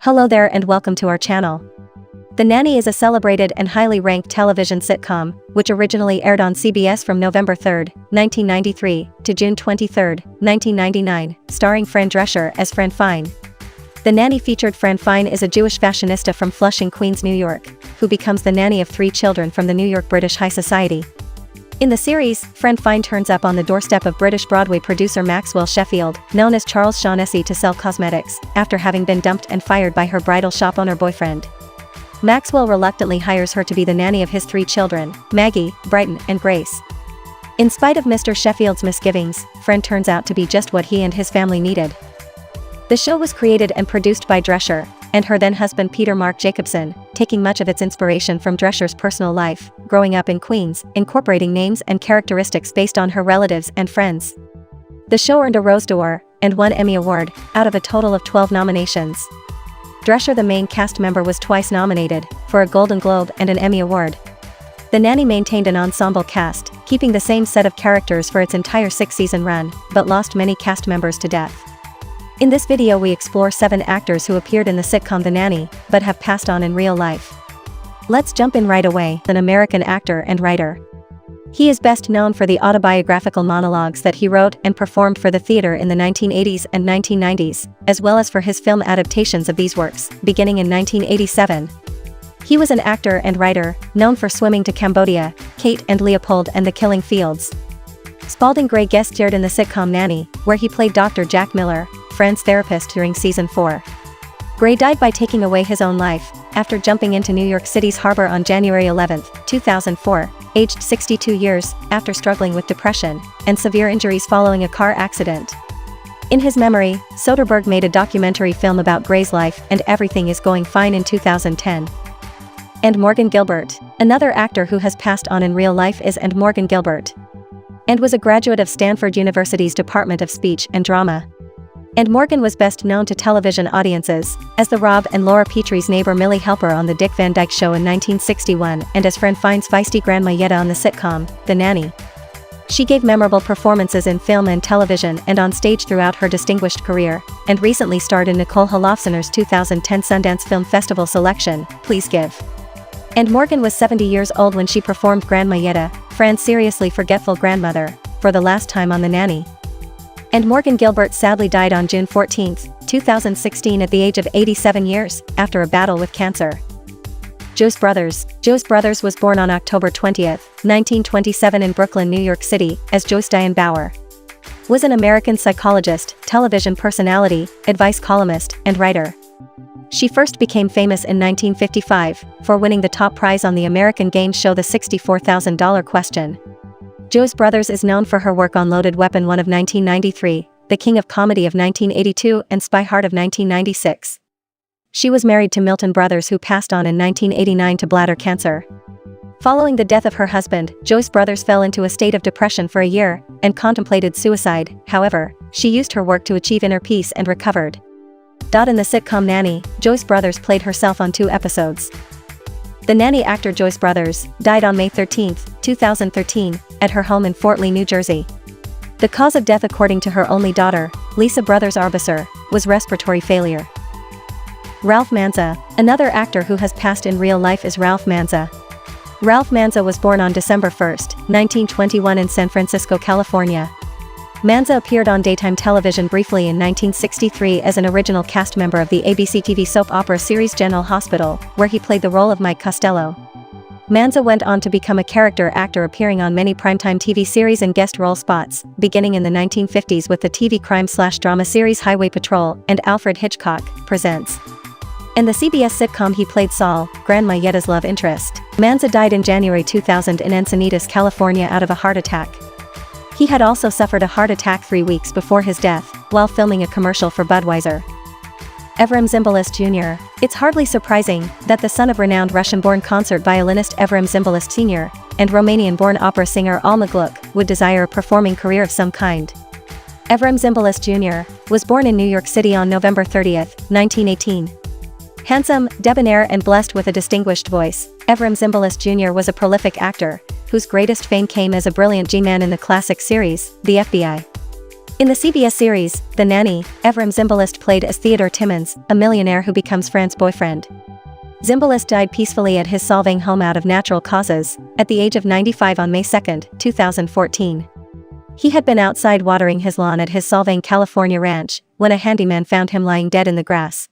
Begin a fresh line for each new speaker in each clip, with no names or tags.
Hello there and welcome to our channel. The Nanny is a celebrated and highly ranked television sitcom, which originally aired on CBS from November 3, 1993, to June 23, 1999, starring Fran Drescher as Fran Fine. The Nanny featured Fran Fine is a Jewish fashionista from Flushing, Queens, New York, who becomes the nanny of 3 children from the New York British high society. In the series, Fran Fine turns up on the doorstep of British Broadway producer Maxwell Sheffield, known as Charles Shaughnessy, to sell cosmetics, after having been dumped and fired by her bridal shop owner boyfriend. Maxwell reluctantly hires her to be the nanny of his 3 children, Maggie, Brighton, and Grace. In spite of Mr. Sheffield's misgivings, Fran turns out to be just what he and his family needed. The show was created and produced by Drescher and her then-husband Peter Marc Jacobson, taking much of its inspiration from Drescher's personal life, growing up in Queens, incorporating names and characteristics based on her relatives and friends. The show earned a Rose d'Or and 1 Emmy Award, out of a total of 12 nominations. Drescher, the main cast member, was twice nominated, for a Golden Globe and an Emmy Award. The Nanny maintained an ensemble cast, keeping the same set of characters for its entire 6-season run, but lost many cast members to death. In this video we explore 7 actors who appeared in the sitcom The Nanny, but have passed on in real life. Let's jump in right away. An American actor and writer. He is best known for the autobiographical monologues that he wrote and performed for the theater in the 1980s and 1990s, as well as for his film adaptations of these works, beginning in 1987. He was an actor and writer, known for Swimming to Cambodia, Kate and Leopold and The Killing Fields. Spalding Gray guest starred in the sitcom Nanny, where he played Dr. Jack Miller, Fran's therapist during season 4. Gray died by taking away his own life, after jumping into New York City's harbor on January 11, 2004, aged 62 years, after struggling with depression and severe injuries following a car accident. In his memory, Soderbergh made a documentary film about Gray's life and Everything Is Going Fine in 2010. And Morgan Gilbert. Another actor who has passed on in real life is Morgan Gilbert, and was a graduate of Stanford University's Department of Speech and Drama. And Morgan was best known to television audiences as the Rob and Laura Petrie's neighbor Millie Helper on The Dick Van Dyke Show in 1961 and as Fran Fine's feisty Grandma Yetta on the sitcom The Nanny. She gave memorable performances in film and television and on stage throughout her distinguished career, and recently starred in Nicole Holofcener's 2010 Sundance Film Festival selection, Please Give. And Morgan was 70 years old when she performed Grandma Yetta, Fran's seriously forgetful grandmother, for the last time on The Nanny. And Morgan Gilbert sadly died on June 14, 2016 at the age of 87 years, after a battle with cancer. Joes Brothers. Joes Brothers was born on October 20, 1927 in Brooklyn, New York City, as Joyce Diane Bauer. Was an American psychologist, television personality, advice columnist, and writer. She first became famous in 1955, for winning the top prize on the American game show The $64,000 Question. Joes Brothers is known for her work on Loaded Weapon 1 of 1993, The King of Comedy of 1982 and Spy Hard of 1996. She was married to Milton Brothers, who passed on in 1989 to bladder cancer. Following the death of her husband, Joes Brothers fell into a state of depression for a year, and contemplated suicide. However, she used her work to achieve inner peace and recovered. In the sitcom Nanny, Joes Brothers played herself on 2 episodes. The Nanny actor Joes Brothers died on May 13, 2013, at her home in Fort Lee, New Jersey. The cause of death, according to her only daughter, Lisa Brothers Arbisser, was respiratory failure. Ralph Manza. Another actor who has passed in real life is Ralph Manza. Ralph Manza was born on December 1, 1921 in San Francisco, California. Manza appeared on daytime television briefly in 1963 as an original cast member of the ABC TV soap opera series General Hospital, where he played the role of Mike Costello. Manza went on to become a character actor, appearing on many primetime TV series and guest role spots, beginning in the 1950s with the TV crime/drama series Highway Patrol and Alfred Hitchcock Presents. In the CBS sitcom he played Saul, Grandma Yetta's love interest. Manza died in January 2000 in Encinitas, California out of a heart attack. He had also suffered a heart attack 3 weeks before his death, while filming a commercial for Budweiser. Efrem Zimbalist Jr. It's hardly surprising that the son of renowned Russian-born concert violinist Efrem Zimbalist Sr. and Romanian-born opera singer Alma Gluck would desire a performing career of some kind. Efrem Zimbalist Jr. was born in New York City on November 30, 1918. Handsome, debonair and blessed with a distinguished voice, Efrem Zimbalist Jr. was a prolific actor, whose greatest fame came as a brilliant G-man in the classic series, The FBI. In the CBS series, The Nanny, Evrim Zimbalist played as Theodore Timmons, a millionaire who becomes Fran's boyfriend. Zimbalist died peacefully at his Solvang home out of natural causes, at the age of 95 on May 2, 2014. He had been outside watering his lawn at his Solvang, California ranch, when a handyman found him lying dead in the grass.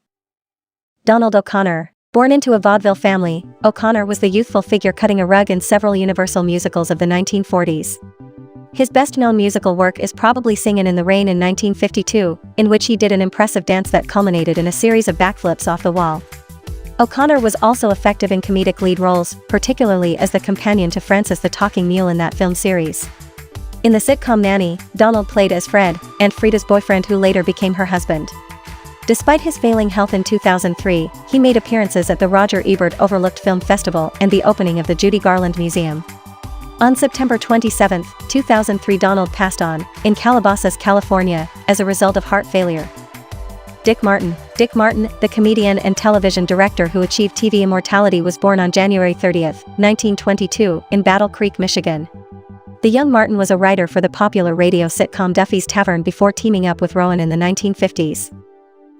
Donald O'Connor. Born into a vaudeville family, O'Connor was the youthful figure cutting a rug in several Universal musicals of the 1940s. His best-known musical work is probably Singin' in the Rain in 1952, in which he did an impressive dance that culminated in a series of backflips off the wall. O'Connor was also effective in comedic lead roles, particularly as the companion to Francis the Talking Mule in that film series. In the sitcom Nanny, Donald played as Fred, Aunt Frida's boyfriend who later became her husband. Despite his failing health in 2003, he made appearances at the Roger Ebert Overlooked Film Festival and the opening of the Judy Garland Museum. On September 27, 2003, Donald passed on, in Calabasas, California, as a result of heart failure. Dick Martin. Dick Martin, the comedian and television director who achieved TV immortality, was born on January 30, 1922, in Battle Creek, Michigan. The young Martin was a writer for the popular radio sitcom Duffy's Tavern before teaming up with Rowan in the 1950s.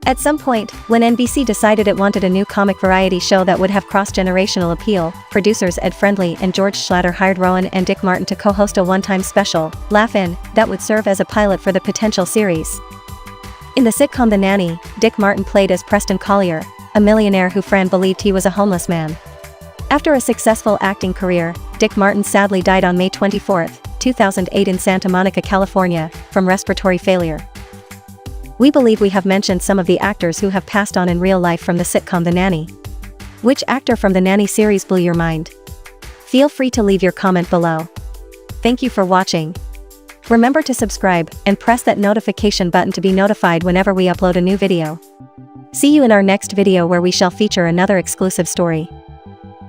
At some point, when NBC decided it wanted a new comic variety show that would have cross-generational appeal, producers Ed Friendly and George Schlatter hired Rowan and Dick Martin to co-host a one-time special, Laugh In, that would serve as a pilot for the potential series. In the sitcom The Nanny, Dick Martin played as Preston Collier, a millionaire who Fran believed he was a homeless man. After a successful acting career, Dick Martin sadly died on May 24, 2008 in Santa Monica, California, from respiratory failure. We believe we have mentioned some of the actors who have passed on in real life from the sitcom The Nanny. Which actor from The Nanny series blew your mind? Feel free to leave your comment below. Thank you for watching. Remember to subscribe and press that notification button to be notified whenever we upload a new video. See you in our next video where we shall feature another exclusive story.